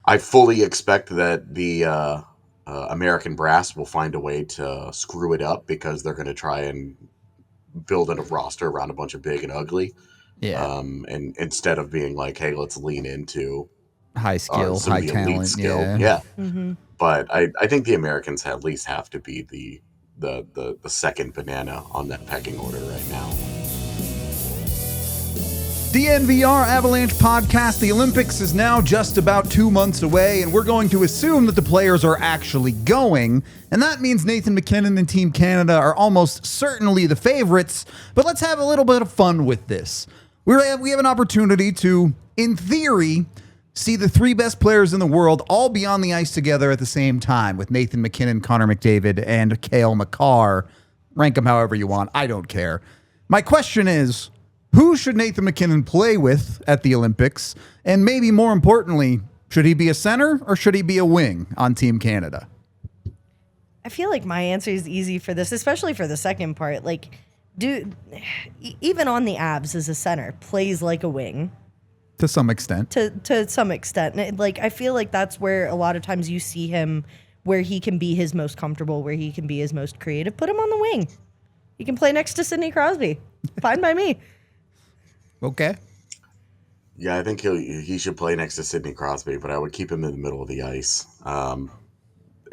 I fully expect that the American brass will find a way to screw it up because they're going to try and build a roster around a bunch of big and ugly. Yeah. And instead of being like, hey, let's lean into High skill, some of high the elite talent. skill. Yeah. Yeah. Mm-hmm. But I think the Americans at least have to be the second banana on that pecking order right now. DNVR Avalanche podcast. The Olympics is now just about 2 months away, and we're going to assume that the players are actually going. And that means Nathan MacKinnon and Team Canada are almost certainly the favorites. But let's have a little bit of fun with this. We have an opportunity to, in theory, see the three best players in the world all be on the ice together at the same time, with Nathan MacKinnon, Connor McDavid, and Cale Makar. Rank them however you want. I don't care. My question is, who should Nathan MacKinnon play with at the Olympics? And maybe more importantly, should he be a center or should he be a wing on Team Canada? I feel like my answer is easy for this, especially for the second part. Like, even on the Avs as a center, plays like a wing. To some extent. To some extent. And like, I feel like that's where a lot of times you see him, where he can be his most comfortable, where he can be his most creative. Put him on the wing. He can play next to Sidney Crosby. Fine by me. Okay. Yeah, I think he should play next to Sidney Crosby, but I would keep him in the middle of the ice.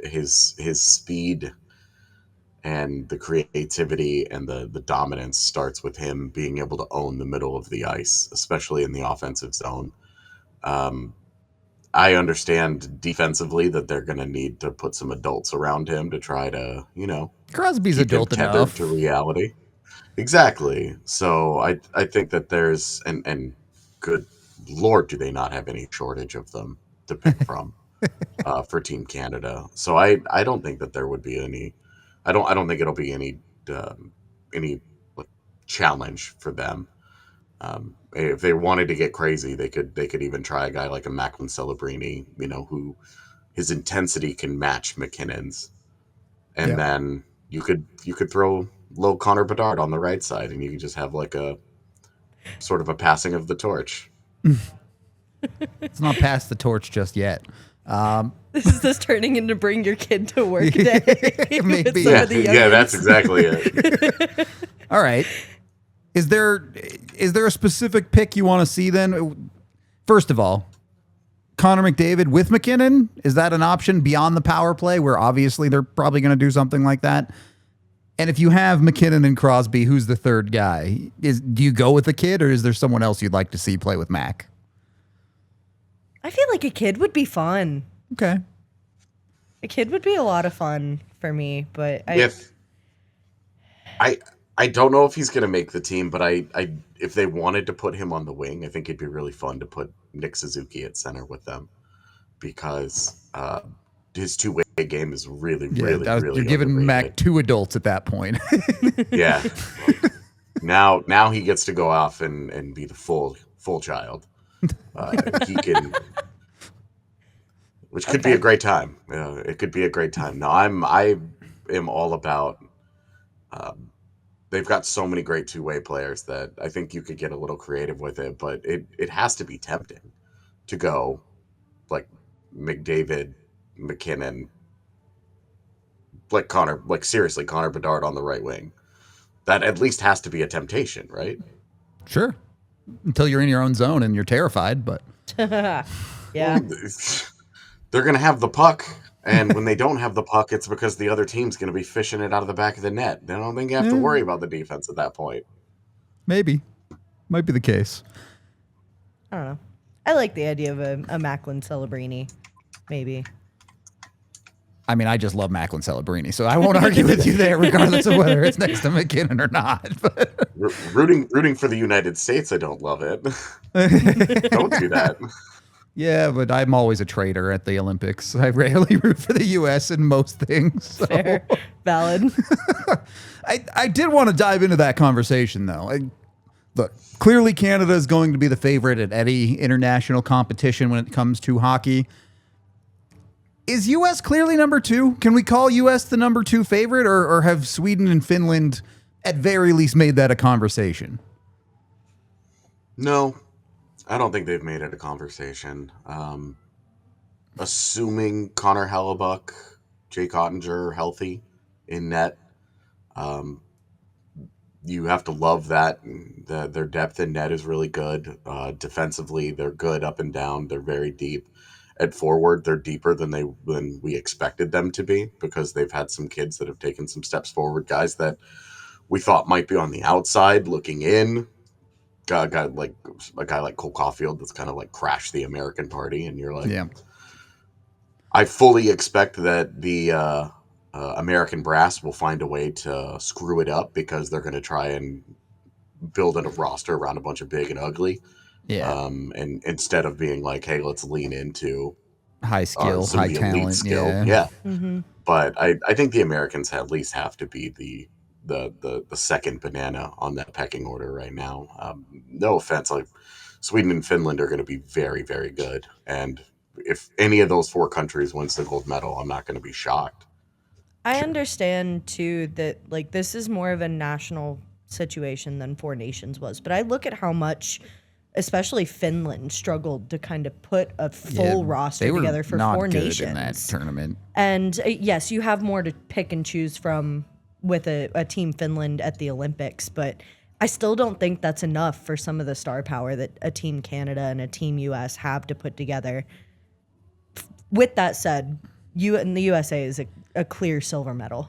His speed and the creativity and the dominance starts with him being able to own the middle of the ice, especially in the offensive zone. I understand defensively that they're going to need to put some adults around him to try to, Crosby's keep him adult tethered enough. to reality. Exactly. So I think that there's and good Lord, do they not have any shortage of them to pick from for Team Canada? So I don't think that there would be any. I don't think it'll be any like, challenge for them. If they wanted to get crazy, they could even try a guy like a Macklin Celebrini, who his intensity can match McKinnon's, and Yeah. then you could throw low Connor Bedard on the right side, and you can just have like a sort of a passing of the torch. It's not past the torch just yet. Is this turning into bring your kid to work day? Maybe. Yeah, that's exactly it. All right. Is there a specific pick you want to see then? First of all, Connor McDavid with MacKinnon, is that an option beyond the power play where obviously they're probably going to do something like that? And if you have MacKinnon and Crosby, who's the third guy? Do you go with the kid or is there someone else you'd like to see play with Mac? I feel like a kid would be fun. Okay. A kid would be a lot of fun for me, but I don't know if he's going to make the team, but if they wanted to put him on the wing, I think it'd be really fun to put Nick Suzuki at center with them because his two-way game is really really you're giving underrated. Mac two adults at that point. Yeah. Now he gets to go off and be the full child. He can, which could be a great time. It could be a great time. No, I am all about. They've got so many great two-way players that I think you could get a little creative with it, but it has to be tempting to go like McDavid, MacKinnon, seriously Connor Bedard on the right wing. That at least has to be a temptation, right? Sure. Until you're in your own zone and you're terrified, but yeah. Well, they're going to have the puck, and when they don't have the puck, it's because the other team's going to be fishing it out of the back of the net. I don't think you have to worry about the defense at that point. Maybe. Might be the case. I don't know. I like the idea of a Macklin Celebrini, maybe. I mean, I just love Macklin Celebrini, so I won't argue with you there, regardless of whether it's next to MacKinnon or not. Rooting for the United States, I don't love it. Don't do that. Yeah, but I'm always a traitor at the Olympics. I rarely root for the U.S. in most things. So. Fair. Valid. I did want to dive into that conversation, though. Look, clearly Canada is going to be the favorite at any international competition when it comes to hockey. Is U.S. clearly number two? Can we call U.S. the number two favorite, or have Sweden and Finland at very least made that a conversation? No, I don't think they've made it a conversation. assuming Connor Hellebuck, Jake Ottinger healthy in net. Um, you have to love that. Their depth in net is really good. Defensively, they're good up and down. They're very deep. At forward, they're deeper than we expected them to be because they've had some kids that have taken some steps forward. Guys that we thought might be on the outside looking in. Got like a guy like Cole Caulfield that's kind of like crashed the American party, and you're like, Yeah. I fully expect that the American brass will find a way to screw it up because they're going to try and build a roster around a bunch of big and ugly. Yeah. And instead of being like, hey, let's lean into High skill, some high of the elite talent. skill. Yeah. Yeah. Mm-hmm. But I think the Americans at least have to be the second banana on that pecking order right now. No offense, like Sweden and Finland are going to be very, very good. And if any of those 4 countries wins the gold medal, I'm not going to be shocked. I understand too that like this is more of a national situation than Four Nations was, but I look at how much especially Finland struggled to kind of put a full roster They were together for not Four good Nations in that tournament. And yes, you have more to pick and choose from with a team Finland at the Olympics, but I still don't think that's enough for some of the star power that a team Canada and a team US have to put together. With that said, the USA is a clear silver medal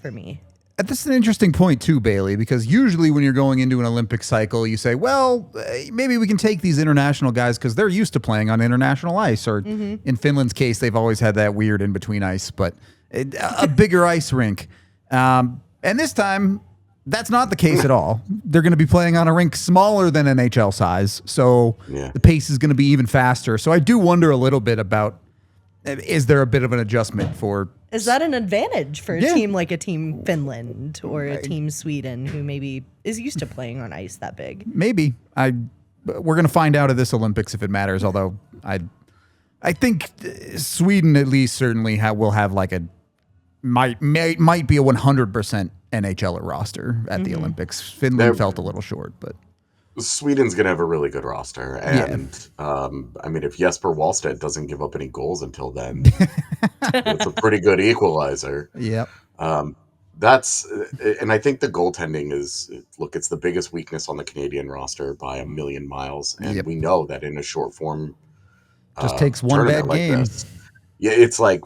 for me. This is an interesting point too, Bailey, because usually when you're going into an Olympic cycle, you say, well, maybe we can take these international guys because they're used to playing on international ice. Or in Finland's case, they've always had that weird in-between ice, but a bigger ice rink. And this time, that's not the case at all. They're going to be playing on a rink smaller than NHL size, so the pace is going to be even faster. So I do wonder a little bit about, is there a bit of an adjustment for... Is that an advantage for a team like a team Finland or a team Sweden who maybe is used to playing on ice that big? Maybe. We're going to find out at this Olympics if it matters, although I think Sweden at least certainly will have like might be a 100% NHL roster at the Olympics. Finland felt a little short, but Sweden's going to have a really good roster. And, I mean, if Jesper Wallstedt doesn't give up any goals until then, it's a pretty good equalizer. Yep. And I think the goaltending is, look, it's the biggest weakness on the Canadian roster by a million miles. And we know that in a short form, just takes one bad game. It's like,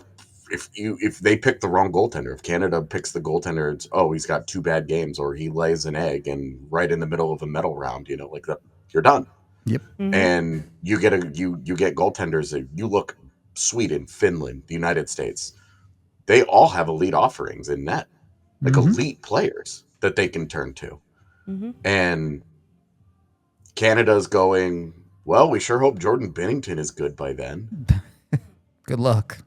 if they pick the wrong goaltender, if Canada picks the goaltender, it's, he's got 2 bad games, or he lays an egg, and right in the middle of a medal round, like that, you're done. Yep. Mm-hmm. And you get goaltenders that you look Sweden, Finland, the United States, they all have elite offerings in net, like elite players that they can turn to. Mm-hmm. And Canada's going, well, we sure hope Jordan Binnington is good by then. Good luck.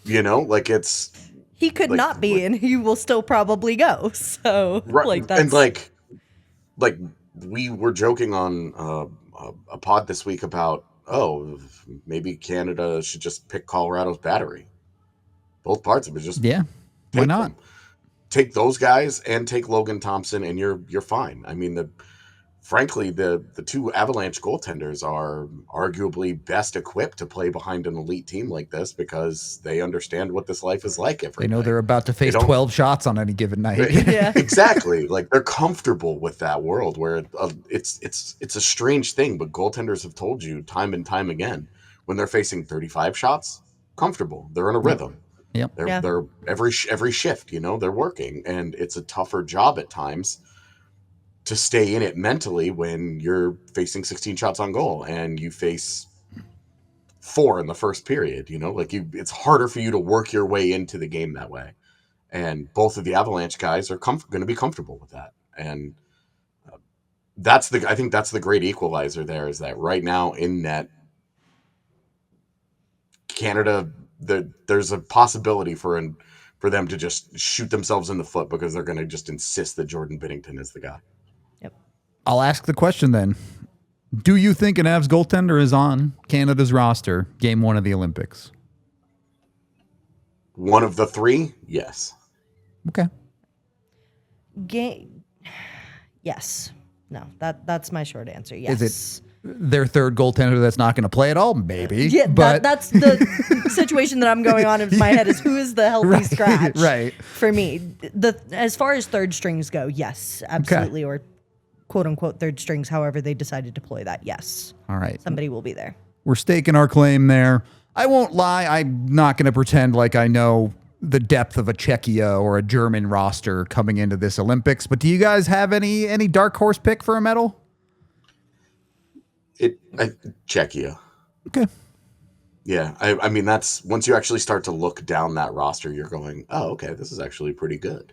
Like it's... He could not be, and he will still probably go. So, right. that's... And like we were joking on a pod this week about, maybe Canada should just pick Colorado's battery. Both parts of it, just why not? Take those guys and take Logan Thompson, and you're fine. I mean, frankly, the 2 Avalanche goaltenders are arguably best equipped to play behind an elite team like this because they understand what this life is like every They know night. they're about to face 12 shots on any given night. Yeah. Exactly. Like, they're comfortable with that world where it's a strange thing, but goaltenders have told you time and time again, when they're facing 35 shots, comfortable. They're in a rhythm. Yep. They're every shift, they're working, and it's a tougher job at times to stay in it mentally when you're facing 16 shots on goal and you face 4 in the first period. It's harder for you to work your way into the game that way. And both of the Avalanche guys are going to be comfortable with that. And I think that's the great equalizer there, is that right now in net, Canada, there's a possibility for them to just shoot themselves in the foot because they're going to just insist that Jordan Binnington is the guy. I'll ask the question then. Do you think an Avs goaltender is on Canada's roster game 1 of the Olympics? One of the 3? Yes. Okay. Yes. No, that's my short answer. Yes. their third goaltender that's not going to play at all, maybe. Yeah, but that's the situation that I'm going on in my head is who is the healthy scratch right. for me. As far as third strings go, yes, absolutely. Or quote unquote third strings, however they decide to deploy that, yes. All right. Somebody will be there. We're staking our claim there. I won't lie. I'm not going to pretend like I know the depth of a Czechia or a German roster coming into this Olympics. But do you guys have any dark horse pick for a medal? Czechia. Okay. Yeah, I mean, that's once you actually start to look down that roster, you're going, oh, okay, this is actually pretty good.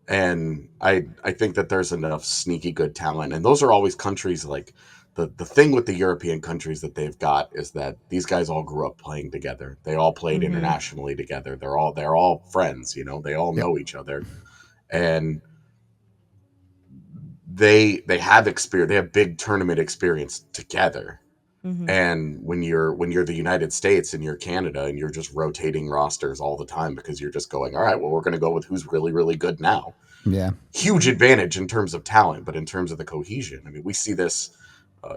And I think that there's enough sneaky good talent. And those are always countries like the thing with the European countries that they've got is that these guys all grew up playing together. They all played internationally together. They're all friends, you know, they all know each other. And they have experience, they have big tournament experience together. And when you're the United States and you're Canada and you're just rotating rosters all the time because you're just going, all right, well, we're going to go with who's really, really good now. Yeah. Huge advantage in terms of talent, but in terms of the cohesion, I mean, we see this.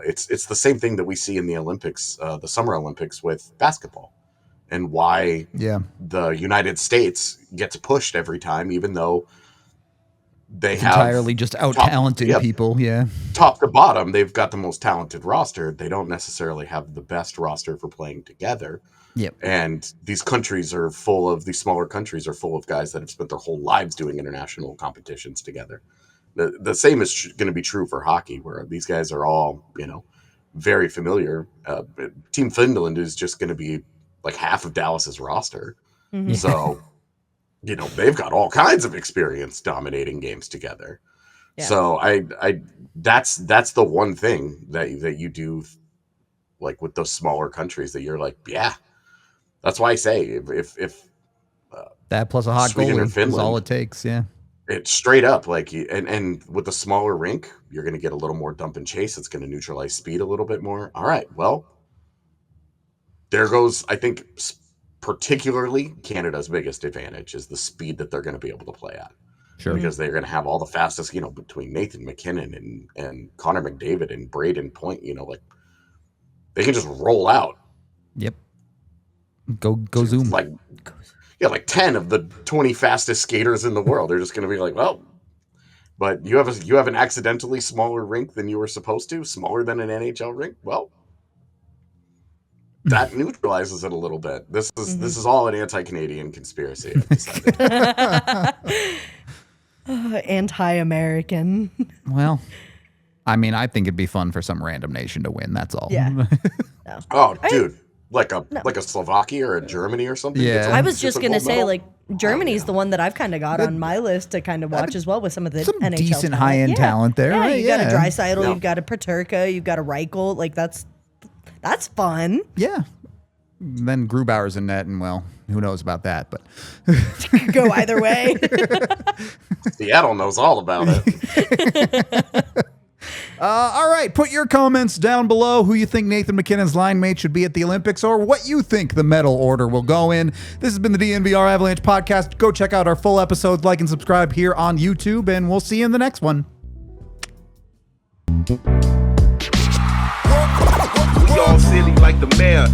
It's the same thing that we see in the Olympics, the Summer Olympics with basketball, and why the United States gets pushed every time, even though they have entirely just out-talented people. Yeah. Top to bottom, they've got the most talented roster. They don't necessarily have the best roster for playing together. Yep. And these countries are full of, these smaller countries are full of guys that have spent their whole lives doing international competitions together. The same is going to be true for hockey, where these guys are all, you know, very familiar. Team Finland is just going to be like half of Dallas's roster. So, you know, they've got all kinds of experience dominating games together. Yeah. So I that's the one thing that you do, like with those smaller countries, that you're like, yeah, that's why I say if that plus a hot Sweden goalie is all it takes. Yeah. It's straight up like, and with the smaller rink, you're going to get a little more dump and chase. It's going to neutralize speed a little bit more. All right, well, there goes, I think, particularly Canada's biggest advantage is the speed that they're going to be able to play at. Sure. Because they're going to have all the fastest, you know, between Nathan MacKinnon and Connor McDavid and Braden Point, you know, like they can just roll out. Yep. Go zoom. Like 10 of the 20 fastest skaters in the world. They're just going to be like, well, but you have an accidentally smaller rink than you were supposed to, smaller than an NHL rink. Well, that neutralizes it a little bit. This is all an anti-Canadian conspiracy, I've decided. Anti-American. Well, I mean, I think it'd be fun for some random nation to win. That's all. Yeah. No. Oh, dude. Like a Slovakia or a Germany or something. Yeah. I was just gonna say, like, Germany's the one that I've kind of got on my list to kind of watch as well with some of the some NHL decent high-end talent there. Yeah, Right? you got a Draisaitl, you've got a Paterka, you've got a Reichel. Like that's fun. Yeah. Then Grubauer's in net, and well, who knows about that? But could go either way. Seattle knows all about it. All right, put your comments down below who you think Nathan MacKinnon's line mate should be at the Olympics, or what you think the medal order will go in. This has been the DNVR Avalanche podcast. Go check out our full episodes, like and subscribe here on YouTube, and we'll see you in the next one. We all silly like the mayor.